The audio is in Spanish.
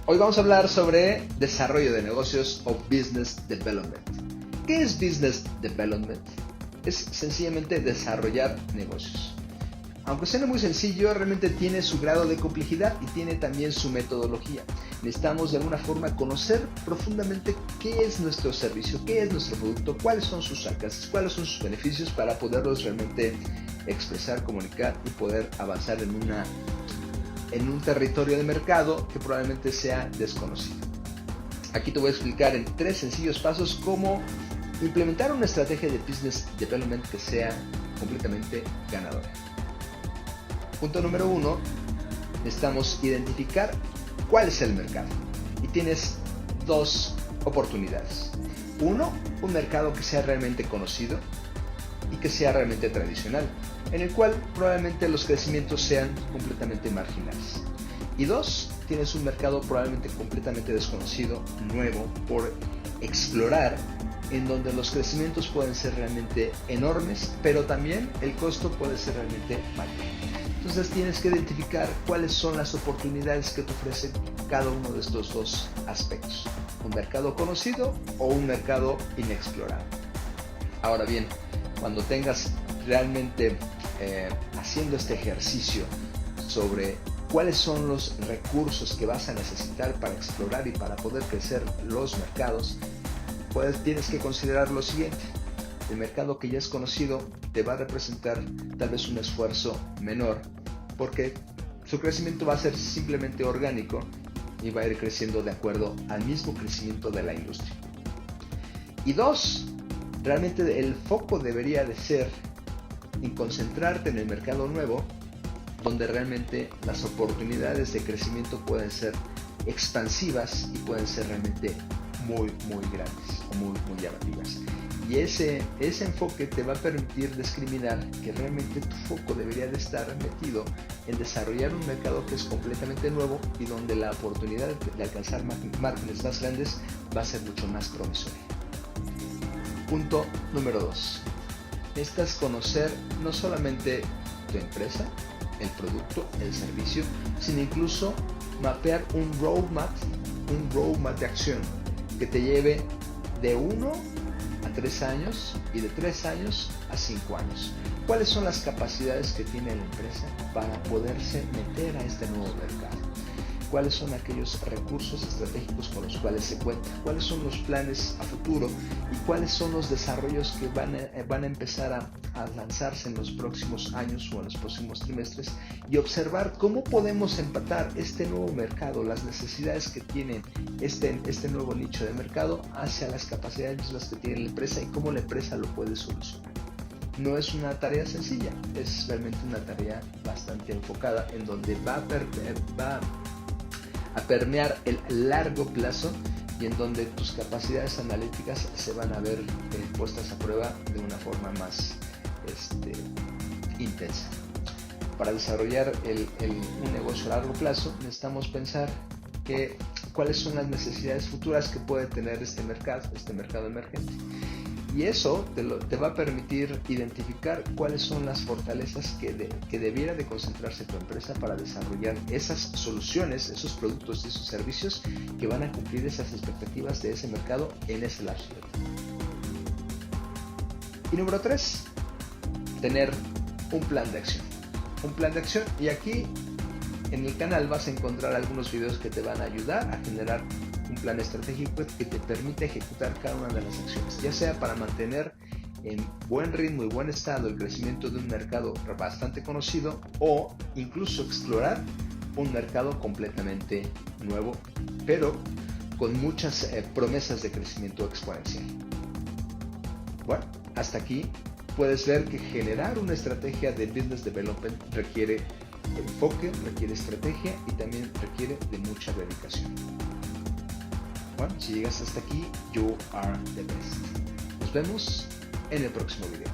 Hoy vamos a hablar sobre desarrollo de negocios o business development. ¿Qué es business development? Es sencillamente desarrollar negocios. Aunque suene muy sencillo, realmente tiene su grado de complejidad y tiene también su metodología. Necesitamos de alguna forma conocer profundamente qué es nuestro servicio, qué es nuestro producto, cuáles son sus alcances, cuáles son sus beneficios para poderlos realmente expresar, comunicar y poder avanzar en un territorio de mercado que probablemente sea desconocido. Aquí te voy a explicar en 3 sencillos pasos cómo implementar una estrategia de business development que sea completamente ganadora. Punto número 1, necesitamos identificar cuál es el mercado. Y tienes 2 oportunidades. 1, un mercado que sea realmente conocido y que sea realmente tradicional, en el cual probablemente los crecimientos sean completamente marginales. Y 2, tienes un mercado probablemente completamente desconocido, nuevo, por explorar, en donde los crecimientos pueden ser realmente enormes, pero también el costo puede ser realmente mayor. Entonces tienes que identificar cuáles son las oportunidades que te ofrece cada uno de estos 2 aspectos. Un mercado conocido o un mercado inexplorado. Ahora bien, cuando tengas realmente haciendo este ejercicio sobre cuáles son los recursos que vas a necesitar para explorar y para poder crecer los mercados, pues tienes que considerar lo siguiente. El mercado que ya es conocido te va a representar tal vez un esfuerzo menor porque su crecimiento va a ser simplemente orgánico y va a ir creciendo de acuerdo al mismo crecimiento de la industria. Y 2, realmente el foco debería de ser en concentrarte en el mercado nuevo, donde realmente las oportunidades de crecimiento pueden ser expansivas y pueden ser realmente muy grandes o muy llamativas. Y ese enfoque te va a permitir discriminar que realmente tu foco debería de estar metido en desarrollar un mercado que es completamente nuevo y donde la oportunidad de alcanzar márgenes más grandes va a ser mucho más promisoria. Punto número 2. Necesitas conocer no solamente tu empresa, el producto, el servicio, sino incluso mapear un roadmap de acción que te lleve de 1 a 3 años y de 3 años a 5 años. ¿Cuáles son las capacidades que tiene la empresa para poderse meter a este nuevo mercado? ¿Cuáles son aquellos recursos estratégicos con los cuales se cuenta? ¿Cuáles son los planes a futuro? ¿Y cuáles son los desarrollos que van a empezar a lanzarse en los próximos años o en los próximos trimestres? Y observar cómo podemos empatar este nuevo mercado, las necesidades que tiene este nuevo nicho de mercado hacia las capacidades mismas que tiene la empresa y cómo la empresa lo puede solucionar. No es una tarea sencilla, es realmente una tarea bastante enfocada en donde va a permear el largo plazo y en donde tus capacidades analíticas se van a ver puestas a prueba de una forma más intensa. Para desarrollar un negocio a largo plazo necesitamos pensar cuáles son las necesidades futuras que puede tener este mercado emergente. Y eso te va a permitir identificar cuáles son las fortalezas que debiera de concentrarse tu empresa para desarrollar esas soluciones, esos productos y esos servicios que van a cumplir esas expectativas de ese mercado en ese lapso de tiempo. Y número 3, tener un plan de acción. Un plan de acción, y aquí en el canal vas a encontrar algunos videos que te van a ayudar a generar un plan estratégico que te permite ejecutar cada una de las acciones, ya sea para mantener en buen ritmo y buen estado el crecimiento de un mercado bastante conocido o incluso explorar un mercado completamente nuevo, pero con muchas promesas de crecimiento exponencial. Bueno, hasta aquí puedes ver que generar una estrategia de business development requiere enfoque, requiere estrategia y también requiere de mucha dedicación. Bueno, si llegas hasta aquí, you are the best. Nos vemos en el próximo video.